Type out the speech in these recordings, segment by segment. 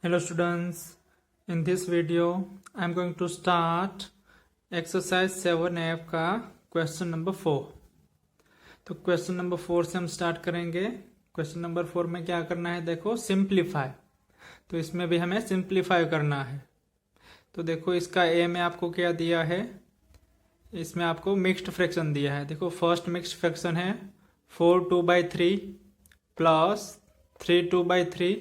Hello students, in this video I am going to start exercise 7F का question number 4। तो question number 4 से हम start करेंगे। Question number 4 में क्या करना है, देखो सिंप्लीफाई। तो इसमें भी हमें सिंप्लीफाई करना है। तो देखो इसका ए में आपको क्या दिया है, इसमें आपको मिक्स्ड फ्रैक्शन दिया है। देखो फर्स्ट मिक्स्ड फ्रैक्शन है 4 2/3 प्लस 3 2/3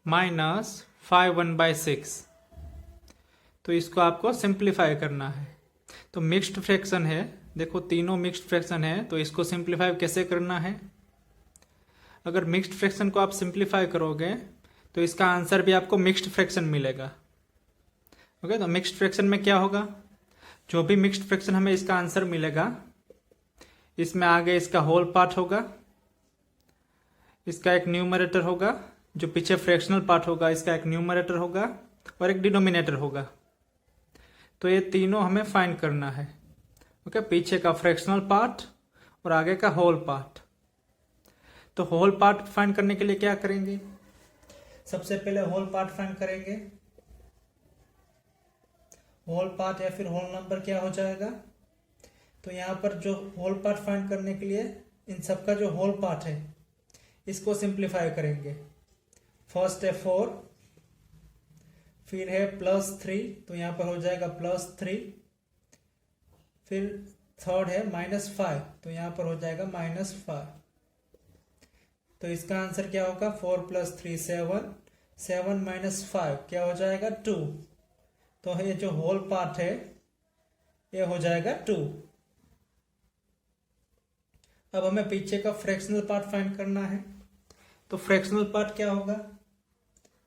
माइनस 5 1/6। तो इसको आपको सिंप्लीफाई करना है। तो मिक्स्ड फ्रैक्शन है, देखो तीनों मिक्स्ड फ्रैक्शन है, तो इसको सिंप्लीफाई कैसे करना है। अगर मिक्स्ड फ्रैक्शन को आप सिंप्लीफाई करोगे तो इसका आंसर भी आपको मिक्स्ड फ्रैक्शन मिलेगा। ओके, तो मिक्स्ड फ्रैक्शन में क्या होगा, जो भी मिक्स्ड फ्रैक्शन हमें इसका आंसर मिलेगा, इसमें आगे इसका होल पार्ट होगा, इसका एक न्यूमरेटर होगा, जो पीछे फ्रैक्शनल पार्ट होगा इसका एक न्यूमरेटर होगा और एक डिनोमिनेटर होगा। तो ये तीनों हमें फाइंड करना है। ओके, पीछे का फ्रैक्शनल पार्ट और आगे का होल पार्ट। तो होल पार्ट फाइंड करने के लिए क्या करेंगे, सबसे पहले होल पार्ट फाइंड करेंगे। होल पार्ट या फिर होल नंबर क्या हो जाएगा, तो यहां पर जो होल पार्ट फाइंड करने के लिए इन सबका जो होल पार्ट है इसको सिंप्लीफाई करेंगे। फर्स्ट है 4, फिर है +3, तो यहां पर हो जाएगा +3, फिर थर्ड है -5, तो यहां पर हो जाएगा -5। तो इसका आंसर क्या होगा, 4 + 3 7, 7 - 5 क्या हो जाएगा 2। तो ये जो होल पार्ट है ये हो जाएगा 2। अब हमें पीछे का फ्रैक्शनल पार्ट फाइंड करना है। तो फ्रैक्शनल पार्ट क्या होगा,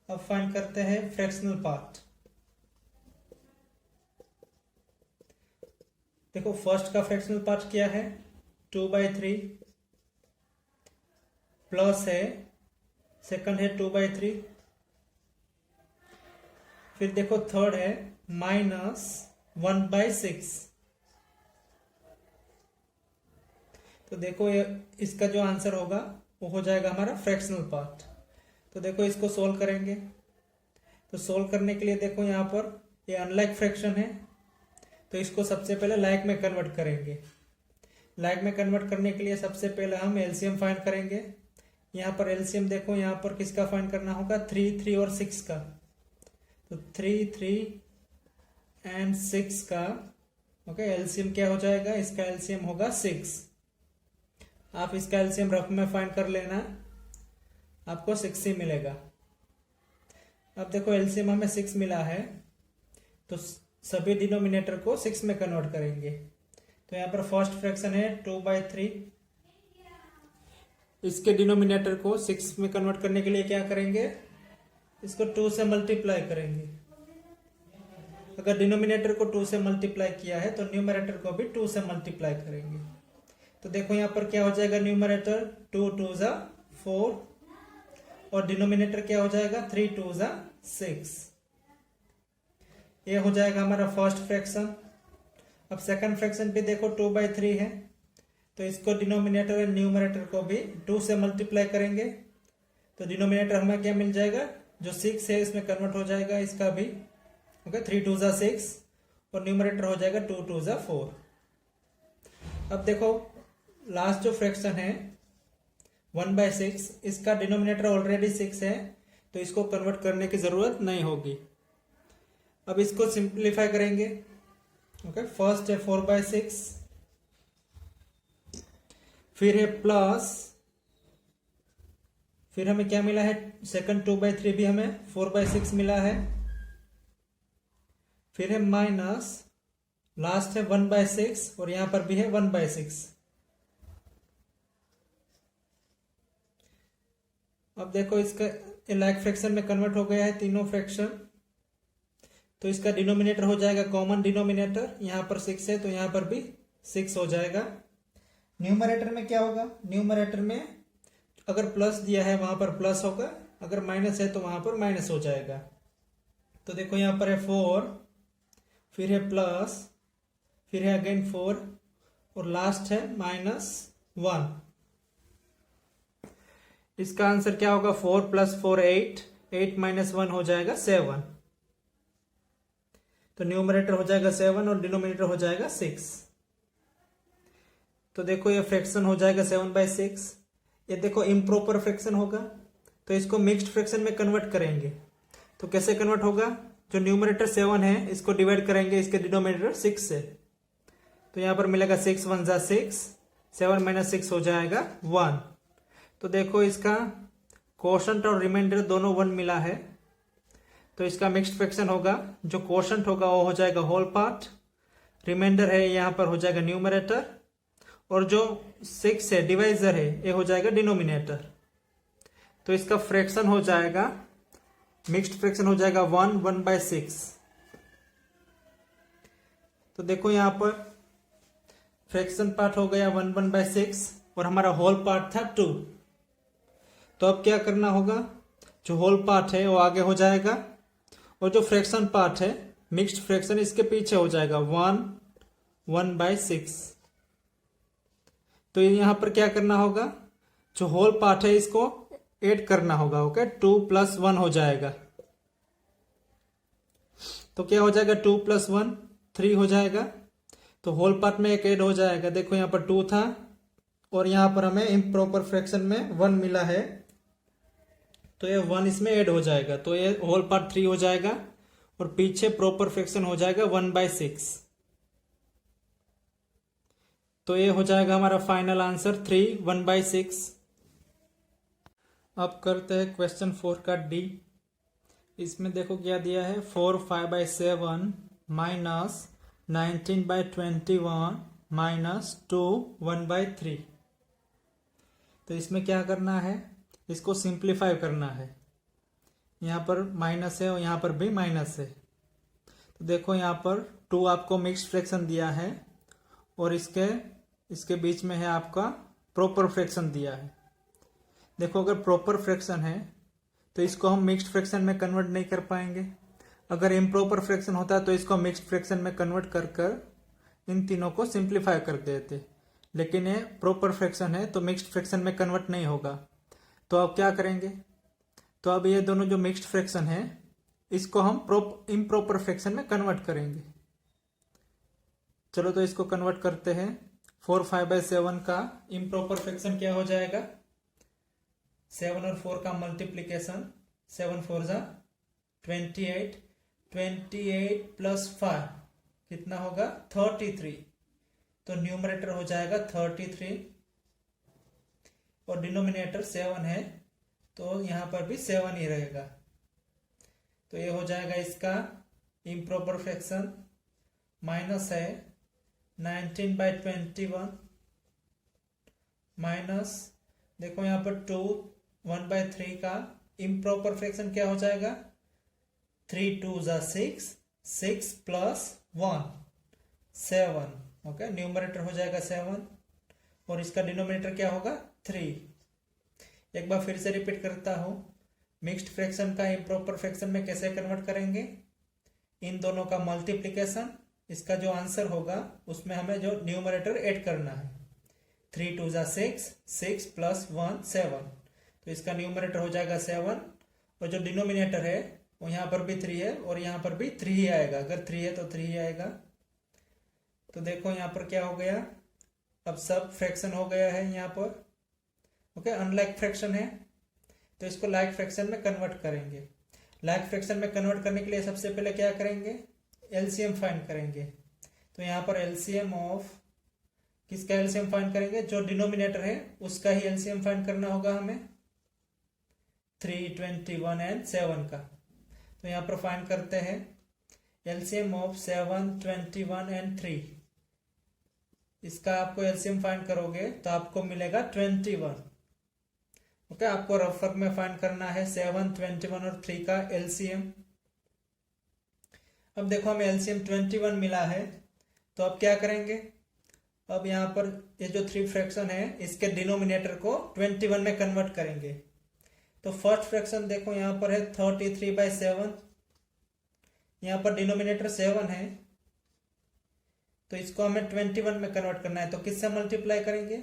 अब फाइंड करते हैं फ्रैक्शनल पार्ट। देखो फर्स्ट का फ्रैक्शनल पार्ट क्या है 2/3 प्लस है, सेकंड है 2/3, फिर देखो थर्ड है -1/6। तो देखो ये इसका जो आंसर होगा वो हो जाएगा हमारा फ्रैक्शनल पार्ट। तो देखो इसको सोल्व करेंगे। तो सोल्व करने के लिए देखो यहाँ पर ये अनलाइक फ्रैक्शन है, तो इसको सबसे पहले लाइक में कन्वर्ट करेंगे। लाइक में कन्वर्ट करने के लिए सबसे पहले हम एलसीएम फाइंड करेंगे। यहाँ पर एलसीएम देखो यहाँ पर किसका फाइंड करना होगा, 3 3 और 6 का। तो 3 3 एंड 6 का ओके एलसीएम क्या हो जाएगा, इसका एलसीएम होगा 6। आप इसका एलसीएम रफ में फाइंड कर लेना, आपको 6 ही मिलेगा। अब देखो एलसीएम हमें 6 मिला है, तो सभी डिनोमिनेटर को 6 में कन्वर्ट करेंगे। तो यहाँ पर फर्स्ट फ्रैक्शन है 2/3, इसके डिनोमिनेटर को 6 में कन्वर्ट करने के लिए क्या करेंगे, इसको 2 से मल्टीप्लाई करेंगे। अगर डिनोमिनेटर को 2 से मल्टीप्लाई किया है तो न्यूमरेटर को भी 2 से मल्टीप्लाई करेंगे। तो देखो यहाँ पर क्या हो जाएगा, न्यूमरेटर 2 2 = 4 और डिनोमिनेटर क्या हो जाएगा 3 2 = 6। ये हो जाएगा हमारा फर्स्ट फ्रैक्शन। अब सेकंड फ्रैक्शन भी देखो 2/3 है, तो इसको डिनोमिनेटर और न्यूमरेटर को भी 2 से मल्टीप्लाई करेंगे। तो डिनोमिनेटर हमें क्या मिल जाएगा, जो 6 है इसमें कन्वर्ट हो जाएगा इसका भी। ओके, 3 2 = 6 और न्यूमरेटर हो जाएगा 2 2 = 4। अब देखो लास्ट जो फ्रैक्शन है 1/6, इसका डिनोमिनेटर ऑलरेडी 6 है, तो इसको कन्वर्ट करने की जरूरत नहीं होगी। अब इसको सिंप्लीफाई करेंगे। ओके, फर्स्ट है 4/6, फिर है प्लस, फिर हमें क्या मिला है, सेकंड 2/3 भी हमें 4/6 मिला है, फिर है माइनस, लास्ट है 1/6 और यहां पर भी है 1/6। अब देखो इसका लाइक फ्रैक्शन में कन्वर्ट हो गया है तीनों फ्रैक्शन। तो इसका डिनोमिनेटर हो जाएगा कॉमन डिनोमिनेटर, यहां पर 6 है तो यहां पर भी 6 हो जाएगा। न्यूमरेटर में क्या होगा, न्यूमरेटर में अगर प्लस दिया है वहां पर प्लस होगा, अगर माइनस है तो वहां पर माइनस हो जाएगा। तो देखो यहां पर है 4, फिर है प्लस, फिर है अगेन 4 और लास्ट है -1। इसका आंसर क्या होगा, 4 + 4 8 8 माइनस 1 हो जाएगा 7। तो न्यूमरेटर हो जाएगा 7 और डिनोमिनेटर हो जाएगा 6। तो देखो ये फ्रैक्शन हो जाएगा 7/6। ये देखो इम्प्रॉपर फ्रैक्शन होगा, तो इसको मिक्स्ड फ्रैक्शन में कन्वर्ट करेंगे। तो कैसे कन्वर्ट होगा, जो न्यूमरेटर 7 है इसको डिवाइड करेंगे इसके डिनोमिनेटर 6 से। तो यहां पर मिलेगा 6 1 जा 6, 7 माइनस 6 हो जाएगा 1। तो देखो इसका कोशंट और रिमाइंडर दोनों 1 मिला है, तो इसका मिक्स्ड फ्रैक्शन होगा। जो कोशंट होगा वो हो जाएगा होल पार्ट, रिमाइंडर है यहां पर हो जाएगा न्यूमरेटर, और जो 6 है डिवाइजर है ये हो जाएगा डिनोमिनेटर। तो इसका फ्रैक्शन हो जाएगा, मिक्स्ड फ्रैक्शन हो जाएगा 1 1/6। तो देखो यहां पर फ्रैक्शन पार्ट हो गया 1 1/6 और हमारा होल पार्ट था 2। तो अब क्या करना होगा, जो होल पार्ट है वो आगे हो जाएगा और जो फ्रैक्शन पार्ट है मिक्स्ड फ्रैक्शन इसके पीछे हो जाएगा 1 1/6। तो यहां पर क्या करना होगा, जो होल पार्ट है इसको ऐड करना होगा। ओके, 2 + 1 हो जाएगा। तो क्या हो जाएगा 2 + 1 3 हो जाएगा। तो होल पार्ट में एक ऐड हो जाएगा। देखो यहां पर 2 था और यहां पर हमें इम्प्रॉपर फ्रैक्शन में 1 मिला है, तो ये 1 इसमें ऐड हो जाएगा। तो ये होल पार्ट 3 हो जाएगा और पीछे प्रॉपर फ्रैक्शन हो जाएगा 1/6। तो ये हो जाएगा हमारा फाइनल आंसर 3 1/6। अब करते हैं क्वेश्चन 4 का डी। इसमें देखो क्या दिया है, 4 5/7 माइनस 19/21 माइनस 2 1/3। तो इसमें क्या करना है, इसको सिंप्लीफाई करना है। यहाँ पर माइनस है और यहाँ पर भी माइनस है। तो देखो यहाँ पर 2 आपको मिक्स्ड फ्रैक्शन दिया है और इसके बीच में है आपका प्रॉपर फ्रैक्शन दिया है। देखो अगर प्रॉपर फ्रैक्शन है तो इसको हम मिक्स्ड फ्रैक्शन में कन्वर्ट नहीं कर पाएंगे। अगर इम्प्रॉपर फ्रैक्शन होता है तो इसको मिक्स्ड फ्रैक्शन में कन्वर्ट कर कर इन तीनों को सिंप्लीफाई कर देते, लेकिन ये प्रॉपर फ्रैक्शन है तो मिक्स्ड फ्रैक्शन में कन्वर्ट नहीं होगा। तो अब क्या करेंगे, तो अब ये दोनों जो मिक्स्ड फ्रैक्शन है इसको हम इम्प्रॉपर फ्रैक्शन में कन्वर्ट करेंगे। चलो तो इसको कन्वर्ट करते हैं। 4 5/7 का इम्प्रॉपर फ्रैक्शन क्या हो जाएगा, 7 और 4 का मल्टीप्लीकेशन, 7 4 जा 28, 28 + 5 कितना होगा 33। तो न्यूमरेटर हो जाएगा 33 और डिनोमिनेटर 7 है तो यहां पर भी 7 ही रहेगा। तो ये हो जाएगा इसका इम्प्रॉपर फ्रैक्शन, माइनस है 19/21 माइनस, देखो यहां पर 2 1/3 का इम्प्रॉपर फ्रैक्शन क्या हो जाएगा, 3 2 जा 6, 6 + 1 7। ओके, न्यूमरेटर हो जाएगा 7 और इसका डिनोमिनेटर क्या होगा 3। एक बार फिर से रिपीट करता हूं, मिक्स्ड फ्रैक्शन का इम्प्रॉपर फ्रैक्शन में कैसे कन्वर्ट करेंगे, इन दोनों का मल्टीप्लीकेशन, इसका जो आंसर होगा उसमें हमें जो न्यूमरेटर ऐड करना है, 3 2 जा 6, 6 + 1 7। तो इसका न्यूमरेटर हो जाएगा 7 और जो डिनोमिनेटर है वो यहाँ पर भी 3 है और यहाँ पर भी 3 ही आएगा। अगर 3 है तो 3 ही आएगा। तो देखो यहाँ पर क्या हो गया, अब सब फ्रैक्शन हो गया है यहाँ पर। ओके, अनलाइक फ्रैक्शन है तो इसको लाइक फ्रैक्शन में कन्वर्ट करेंगे। लाइक फ्रैक्शन में कन्वर्ट करने के लिए सबसे पहले क्या करेंगे, एलसीएम फाइंड करेंगे। तो यहाँ पर एलसीएम ऑफ किसका एलसीएम फाइंड करेंगे, जो डिनोमिनेटर है उसका ही एलसीएम फाइंड करना होगा हमें, 3 21 एंड 7 का। तो यहाँ पर फाइंड करते हैं एलसीएम ऑफ 7 21 एंड 3। इसका आपको एलसीएम फाइंड करोगे तो आपको मिलेगा 21। ओके, आपको रफ वर्क में फाइंड करना है 7 21 और 3 का एलसीएम। अब देखो हमें एलसीएम 21 मिला है, तो अब क्या करेंगे, अब यहाँ पर ये जो 3 फ्रैक्शन है इसके डिनोमिनेटर को 21 में कन्वर्ट करेंगे। तो फर्स्ट फ्रैक्शन देखो यहाँ पर है 33/7, यहाँ पर डिनोमिनेटर 7 है तो इसको हमें 21 में कन्वर्ट करना है। तो किससे मल्टीप्लाई करेंगे,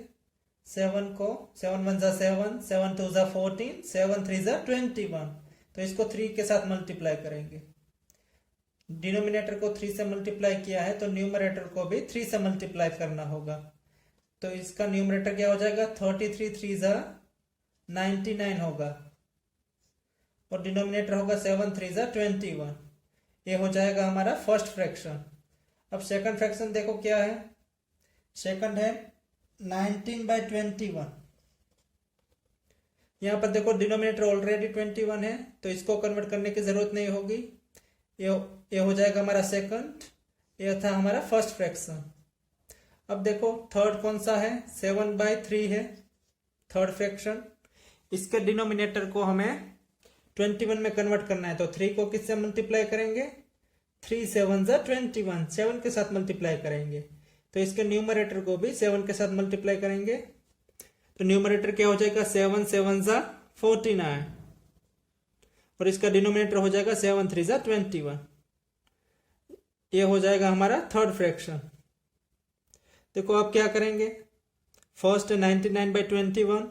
7 को, 7 1 जा 7, 7 2 जा 14, 7 3 जा 21। तो इसको 3 के साथ मल्टीप्लाई करेंगे। डिनोमिनेटर को 3 से मल्टीप्लाई किया है तो न्यूमरेटर को भी 3 से मल्टीप्लाई करना होगा। तो इसका न्यूमरेटर क्या हो जाएगा, 33 3 जा 99 होगा और डिनोमिनेटर होगा 7 3 जा 21। ये हो जाएगा हमारा फर्स्ट फ्रैक्शन। अब सेकंड फ्रैक्शन देखो क्या है, सेकंड है 19/21। यहां पर देखो डिनोमिनेटर ऑलरेडी 21 है तो इसको कन्वर्ट करने की जरूरत नहीं होगी। ये हो जाएगा हमारा सेकंड, ये था हमारा फर्स्ट फ्रैक्शन। अब देखो थर्ड कौन सा है, 7/3 है थर्ड फ्रैक्शन। इसके डिनोमिनेटर को हमें 21 में कन्वर्ट करना है तो 3 को किससे मल्टीप्लाई करेंगे, 3 7 जा 21, 7 के साथ मल्टीप्लाई करेंगे। तो इसके न्यूमरेटर को भी 7 के साथ मल्टीप्लाई करेंगे तो न्यूमरेटर क्या हो जाएगा, 7 7 जा 49 और इसका डिनोमिनेटर हो जाएगा 7 3 जा 21। ये हो जाएगा हमारा थर्ड फ्रैक्शन। देखो आप क्या करेंगे, फर्स्ट है 99/21,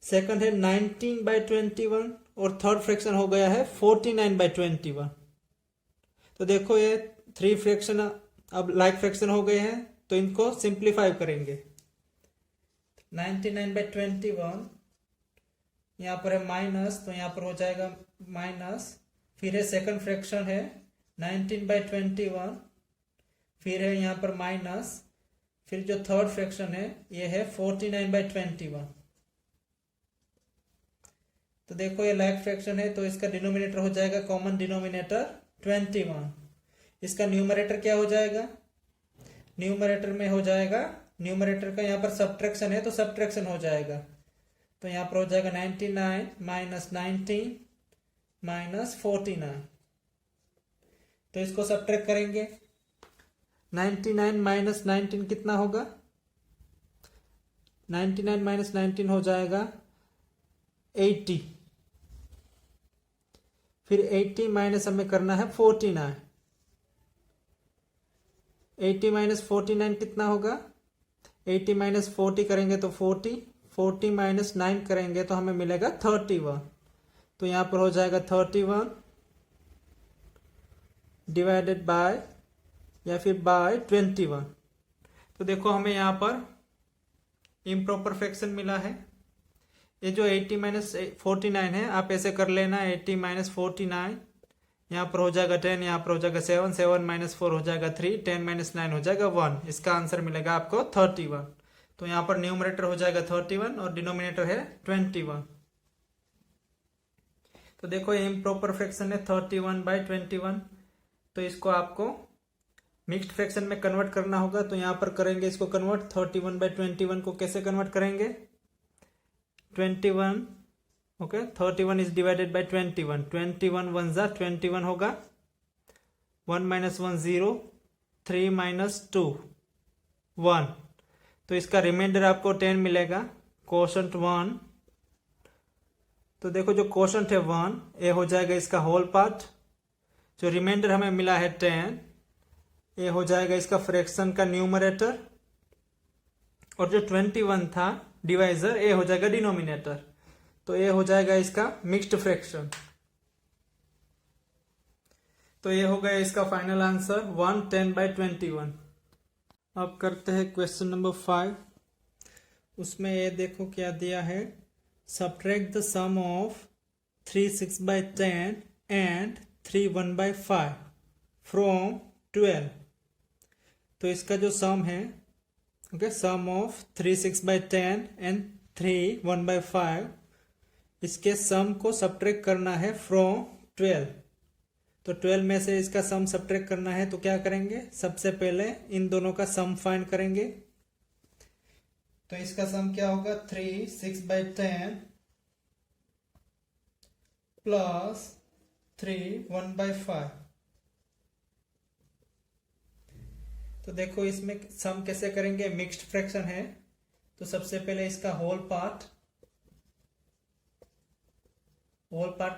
सेकंड है 19/21 और थर्ड फ्रैक्शन हो गया है 49/21। तो देखो ये 3 फ्रैक्शन अब लाइक फ्रैक्शन हो गए हैं तो इनको सिंप्लीफाई करेंगे। 99/21 यहाँ पर है माइनस तो यहाँ पर हो जाएगा माइनस, फिर है सेकंड फ्रैक्शन है 19/21, फिर है यहाँ पर माइनस, फिर जो थर्ड फ्रैक्शन है ये है 49/21। तो देखो ये लाइक फ्रैक्शन है तो इसका डिनोमिनेटर हो जाएगा कॉमन डिनोमिनेटर 21। इसका न्यूमरेटर क्या हो जाएगा, न्यूमरेटर में हो जाएगा, न्यूमरेटर का यहाँ पर सब्ट्रैक्शन है तो सब्ट्रैक्शन हो जाएगा। तो यहाँ पर हो जाएगा 99 माइनस 19 माइनस 49। तो इसको सब्ट्रैक्ट करेंगे, 99 माइनस 19 कितना होगा, 99 माइनस 19 हो जाएगा 80, फिर 80 माइनस हमें करना है 49। 80 माइनस 49 कितना होगा, 80 माइनस 40 करेंगे तो 40, 40 माइनस 9 करेंगे तो हमें मिलेगा 31। तो यहाँ पर हो जाएगा 31 डिवाइडेड बाय या फिर बाय 21। तो देखो हमें यहाँ पर इम्प्रॉपर फ्रैक्शन मिला है। ये जो 80 माइनस 49 है आप ऐसे कर लेना, 80 माइनस 49, यहाँ पर हो जाएगा 10, यहाँ पर हो जाएगा 7, 7 माइनस 4 हो जाएगा 3, 10 माइनस 9 हो जाएगा 1। इसका आंसर मिलेगा आपको 31। तो यहाँ पर न्यूमरेटर हो जाएगा 31 और डिनोमिनेटर है 21। तो देखो ये इम्प्रॉपर फ्रैक्शन है 31/21। तो इसको आपको मिक्स्ड फ्रैक्शन में कन्वर्ट करना होगा तो यहाँ पर करेंगे इसको कन्वर्ट। 31/21 को कैसे कन्वर्ट करेंगे, 21 ओके 31 इज डिवाइडेड बाय 21, 21 1 जा 21 होगा, 1 माइनस 1 0, 3 माइनस 2 1। तो इसका रिमाइंडर आपको 10 मिलेगा, कोशंट 1। तो देखो जो कोशंट है 1, ये हो जाएगा इसका होल पार्ट। जो रिमाइंडर हमें मिला है 10, ये हो जाएगा इसका फ्रैक्शन का न्यूमरेटर और जो 21 था डिवाइजर ये हो जाएगा डिनोमिनेटर। तो ये हो जाएगा इसका मिक्स्ड फ्रैक्शन। तो ये हो गया इसका फाइनल आंसर 110/21। अब करते हैं क्वेश्चन नंबर 5। उसमें ये देखो क्या दिया है, subtract the sum of 3 6/10 and 3 1/5 from 12। तो इसका जो सम है ओके, सम ऑफ 3 6/10 एंड 3 1/5, इसके सम को सब्ट्रैक्ट करना है फ्रॉम 12। तो 12 में से इसका सम सब्ट्रैक्ट करना है तो क्या करेंगे, सबसे पहले इन दोनों का सम फाइंड करेंगे। तो इसका सम क्या होगा, 3 6/10 प्लस 3 1/5। तो देखो इसमें सम कैसे करेंगे, मिक्स्ड फ्रैक्शन है तो सबसे पहले इसका होल पार्ट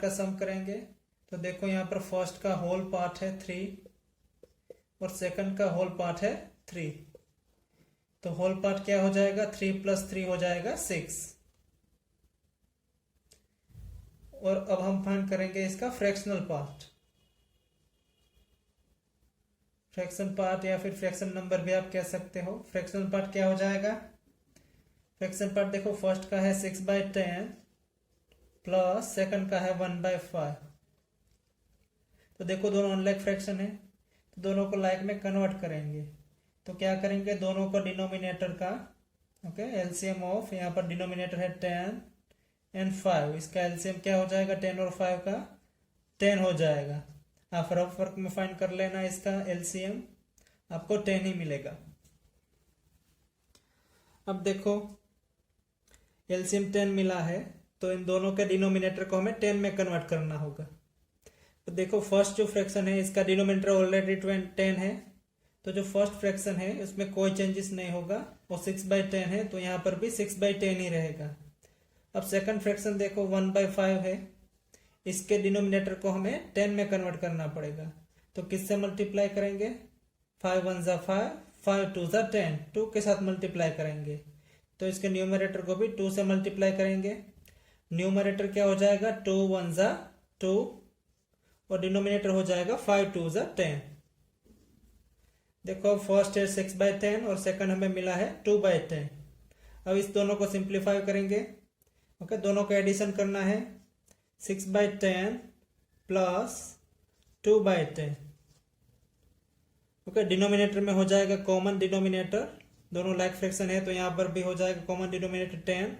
का सम करेंगे। तो देखो यहाँ पर फर्स्ट का होल पार्ट है 3 और सेकंड का होल पार्ट है 3। तो होल पार्ट क्या हो जाएगा, 3 + 3 हो जाएगा 6 और अब हम फाइंड करेंगे इसका फ्रैक्शनल पार्ट। फ्रैक्शन पार्ट या फिर फ्रैक्शन नंबर भी आप कह सकते हो। फ्रैक्शनल पार्ट क्या हो जाएगा? फ्रैक्शन पार्ट देखो, फर्स्ट का है 6/10 प्लस सेकंड का है 1/5। तो देखो दोनों अनलाइक फ्रैक्शन है, तो दोनों को लाइक में कन्वर्ट करेंगे। तो क्या करेंगे, दोनों को डिनोमिनेटर का एलसीएम ऑफ, यहाँ पर डिनोमिनेटर है 10 एंड 5, इसका एलसीएम क्या हो जाएगा, 10 और 5 का 10 हो जाएगा। आप रफ वर्क में फाइंड कर लेना, इसका एलसीएम आपको 10 ही मिलेगा। अब देखो एलसीएम 10 मिला है, तो इन दोनों के डिनोमिनेटर को हमें 10 में कन्वर्ट करना होगा। तो देखो फर्स्ट जो फ्रैक्शन है इसका डिनोमिनेटर ऑलरेडी 10 है, तो जो फर्स्ट फ्रैक्शन है उसमें कोई चेंजेस नहीं होगा, वो 6/10 है, तो यहाँ पर भी 6/10 ही रहेगा। अब सेकंड फ्रैक्शन देखो 1/5 है, इसके डिनोमिनेटर को हमें 10 में कन्वर्ट करना पड़ेगा। तो किससे मल्टीप्लाई करेंगे, 5 1 ज़ा 5, 5 2 ज़ा 10, 2 के साथ मल्टीप्लाई करेंगे। तो इसके न्यूमरेटर को भी 2 से मल्टीप्लाई करेंगे। न्यूमरेटर क्या हो जाएगा, 2 1 ज़ा 2, और डिनोमिनेटर हो जाएगा 5 2 ज़ा 10। देखो फर्स्ट है 6/10 और सेकंड हमें मिला है 2/10। अब इस दोनों को सिंप्लीफाई करेंगे। दोनों को एडिशन करना है, 6/10 प्लस 2/10। डिनोमिनेटर में हो जाएगा कॉमन डिनोमिनेटर, दोनों लाइक फ्रैक्शन है तो यहाँ पर भी हो जाएगा कॉमन डिनोमिनेटर 10,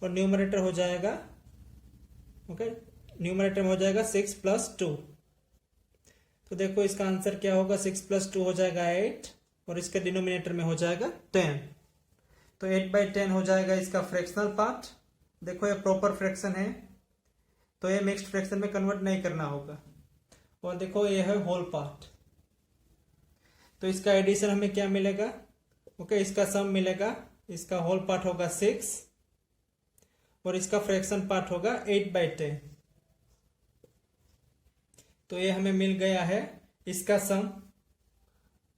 और न्यूमरेटर हो जाएगा न्यूमरेटर में हो जाएगा 6 + 2। तो देखो इसका आंसर क्या होगा, 6 + 2 हो जाएगा 8, और इसके डिनोमिनेटर में हो जाएगा 10। तो 8/10 हो जाएगा इसका फ्रैक्शनल पार्ट। देखो ये प्रॉपर फ्रैक्शन है, तो ये मिक्स्ड फ्रैक्शन में कन्वर्ट नहीं करना होगा। और देखो ये है होल पार्ट, तो इसका एडिशन हमें क्या मिलेगा, इसका सम मिलेगा। इसका होल पार्ट होगा 6 और इसका फ्रैक्शन पार्ट होगा 8/10। तो ये हमें मिल गया है इसका सम।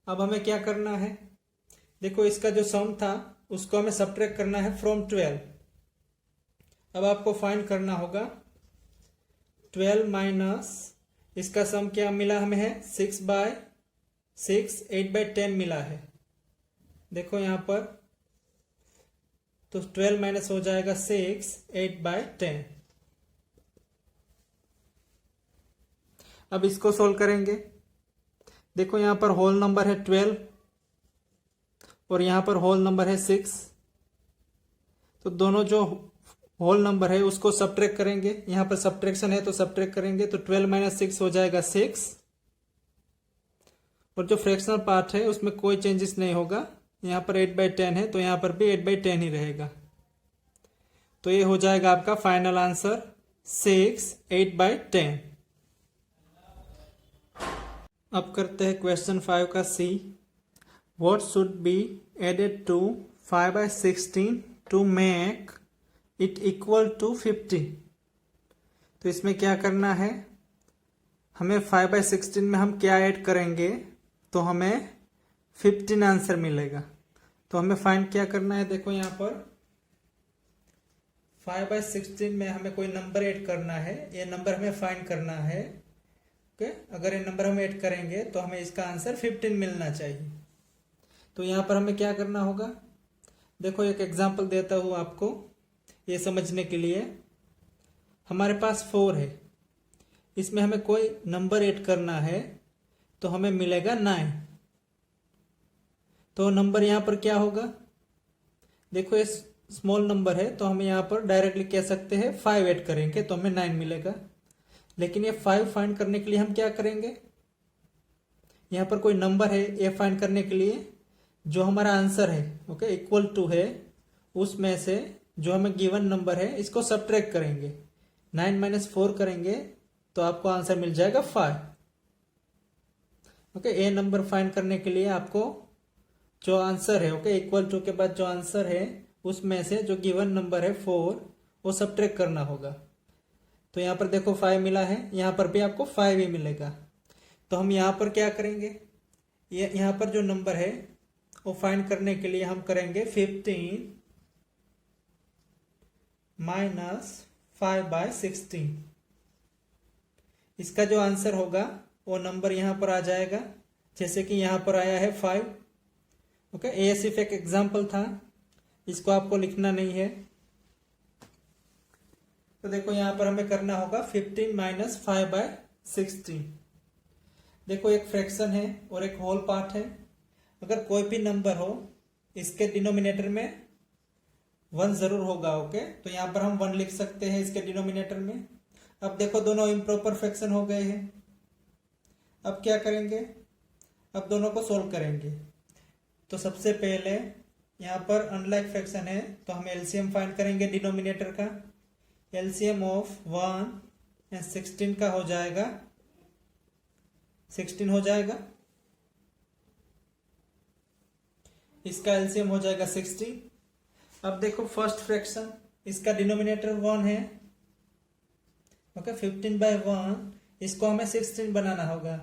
अब हमें क्या करना है, देखो इसका जो सम था उसको हमें सब्ट्रैक्ट करना है फ्रॉम 12। अब आपको फाइंड करना होगा 12 माइनस इसका सम क्या मिला हमें है, 6/6, 8/10 मिला है। देखो यहाँ पर तो 12 माइनस हो जाएगा 6, 8/10। अब इसको सोल्व करेंगे। देखो यहाँ पर होल नंबर है 12 और यहाँ पर होल नंबर है 6, तो दोनों जो होल नंबर है उसको सब्ट्रैक्ट करेंगे। यहाँ पर सब्ट्रैक्शन है तो सब्ट्रैक्ट करेंगे, तो 12 - 6 हो जाएगा 6, और जो फ्रैक्शनल पार्ट है उसमें कोई चेंजेस नहीं होगा। यहाँ पर 8/10 है तो यहाँ पर भी 8/10 ही रहेगा। तो ये हो जाएगा आपका फाइनल आंसर 6 8/10। अब करते हैं क्वेश्चन 5 का C. What should be added to 5/16 to make it equal to 50। तो इसमें क्या करना है, हमें 5/16 में हम क्या ऐड करेंगे तो हमें 15 आंसर मिलेगा। तो हमें फाइंड क्या करना है, देखो यहाँ पर 5/16 में हमें कोई नंबर ऐड करना है, ये नंबर हमें फाइंड करना है। अगर ये नंबर हम ऐड करेंगे तो हमें इसका आंसर 15 मिलना चाहिए। तो यहाँ पर हमें क्या करना होगा, देखो एक एग्जांपल देता हूँ आपको ये समझने के लिए। हमारे पास 4 है, इसमें हमें कोई नंबर ऐड करना है तो हमें मिलेगा 9। तो नंबर यहाँ पर क्या होगा, देखो ये स्मॉल नंबर है तो हम यहाँ पर डायरेक्टली कह सकते हैं 5 ऐड करेंगे तो हमें 9 मिलेगा। लेकिन ये 5 फाइंड करने के लिए हम क्या करेंगे, यहाँ पर कोई नंबर है, ये फाइंड करने के लिए जो हमारा आंसर है इक्वल टू है, उसमें से जो हमें गिवन नंबर है इसको सब्ट्रैक्ट करेंगे। 9 - 4 करेंगे तो आपको आंसर मिल जाएगा 5। ये नंबर फाइंड करने के लिए आपको जो आंसर है इक्वल टू के बाद जो आंसर है उसमें से जो गिवन नंबर है 4 वो सब्ट्रैक्ट करना होगा। तो यहाँ पर देखो 5 मिला है, यहाँ पर भी आपको 5 ही मिलेगा। तो हम यहाँ पर क्या करेंगे, यहाँ पर जो नंबर है वो फाइंड करने के लिए हम करेंगे 15 - 5/16। इसका जो आंसर होगा वो नंबर यहां पर आ जाएगा, जैसे कि यहां पर आया है 5। ओके, ये सिर्फ एक एग्जाम्पल था, इसको आपको लिखना नहीं है। तो देखो यहां पर हमें करना होगा 15 - 5/16। देखो एक फ्रैक्शन है और एक होल पार्ट है। अगर कोई भी नंबर हो इसके डिनोमिनेटर में 1 जरूर होगा। ओके, तो यहां पर हम 1 लिख सकते हैं इसके डिनोमिनेटर में। अब देखो दोनों इम्प्रॉपर फ्रैक्शन हो गए हैं। अब क्या करेंगे, अब दोनों को सोल्व करेंगे। तो सबसे पहले यहां पर अनलाइक फ्रैक्शन है तो हम एलसीएम फाइंड करेंगे डिनोमिनेटर का। एलसीएम ऑफ 1 एंड 16 का हो जाएगा 16 हो जाएगा। इसका एलसीएम हो जाएगा 16। अब देखो फर्स्ट फ्रैक्शन, इसका डिनोमिनेटर 1 है। ओके, 15/1, इसको हमें 16 बनाना होगा।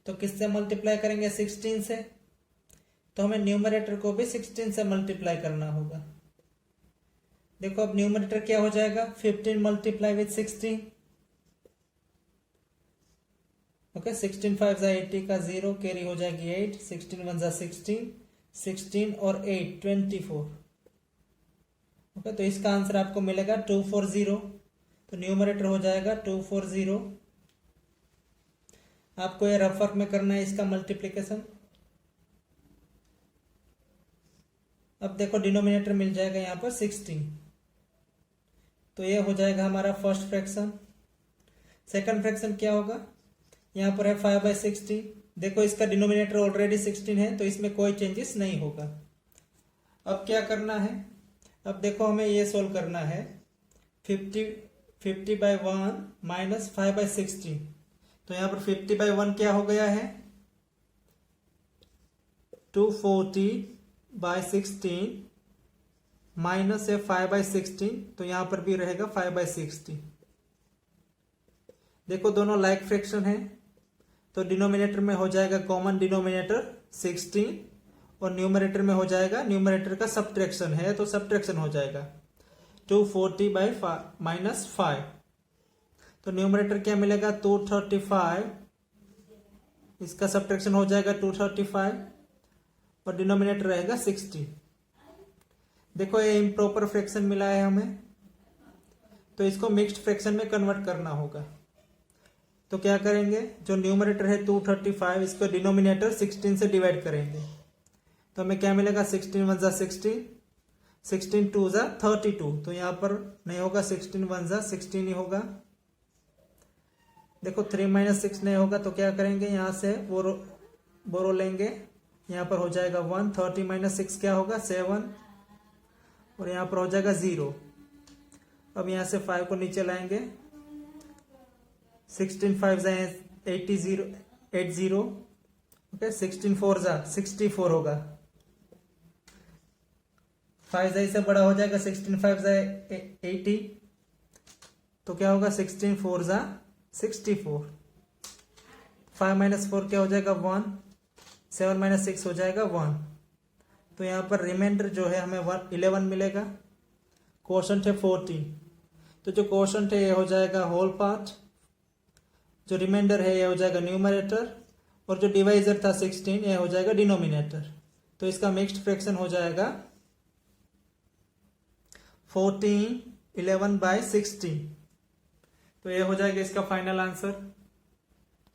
तो किससे मल्टीप्लाई करेंगे? 16 से। तो हमें न्यूमरेटर को भी 16 से मल्टीप्लाई करना होगा। देखो अब न्यूमरेटर क्या हो जाएगा? 15 मल्टीप्लाई विथ 16। ओके, 16 5 = 80 का 0 कैरी हो जाएगी 8। 16 1 = 16, 16 और 8 24। ओके, तो इसका आंसर आपको मिलेगा 240। तो न्यूमरेटर हो जाएगा 240। आपको ये रफ वर्क में करना है इसका मल्टीप्लिकेशन। अब देखो डिनोमिनेटर मिल जाएगा यहाँ पर 16। तो ये हो जाएगा हमारा फर्स्ट फ्रैक्शन। सेकंड फ्रैक्शन क्या होगा? यहाँ पर है 5/16। देखो इसका डिनोमिनेटर ऑलरेडी 16 है तो इसमें कोई चेंजेस नहीं होगा। अब क्या करना है? अब देखो हमें ये सोल्व करना है 50/1 - 5/16। तो यहाँ पर 50/1 क्या हो गया है? 240/16 माइनस है 5/16। तो यहां पर भी रहेगा 5/16। देखो दोनों लाइक फ्रैक्शन है तो डिनोमिनेटर में हो जाएगा कॉमन डिनोमिनेटर 16 और न्यूमरेटर में हो जाएगा, न्यूमरेटर का सब्ट्रैक्शन है तो सब्ट्रैक्शन हो जाएगा 240/- 5। तो न्यूमरेटर क्या मिलेगा? 235। इसका सब्ट्रैक्शन हो जाएगा 235 और डिनोमिनेटर रहेगा 60। देखो ये इम्प्रॉपर फ्रैक्शन मिला है हमें, तो इसको मिक्स्ड फ्रैक्शन में कन्वर्ट करना होगा। तो क्या करेंगे? जो न्यूमरेटर है 235, इसको डिनोमिनेटर 16 से डिवाइड करेंगे। तो हमें क्या मिलेगा? 16 1 = 16, 16 2 = 32। तो यहां पर नहीं होगा, 16 1 = 16 ही होगा। देखो 3 - 6 नहीं होगा तो क्या करेंगे? यहां से बोरो लेंगे, यहां पर हो जाएगा 1। 30 - 6 क्या होगा? 7 और यहां पर हो जाएगा 0। अब यहां से 5 को नीचे लाएंगे। 16 5 = 80। ओके, 16 4 = 64 होगा। 5 से बड़ा हो जाएगा, 16 5 = 80। तो क्या होगा? 16 4 = 64। 5 - 4 क्या हो जाएगा? 1। 7 - 6 हो जाएगा 1। तो यहाँ पर रिमाइंडर जो है हमें 11 मिलेगा। क्वोशंट है 14। तो जो क्वोशंट है ये हो जाएगा होल पार्ट, जो रिमाइंडर है ये हो जाएगा न्यूमरेटर और जो डिवाइजर था 16 ये हो जाएगा डिनोमिनेटर। तो इसका मिक्स्ड फ्रैक्शन हो जाएगा 14 11/16। तो ये हो जाएगा इसका फाइनल आंसर।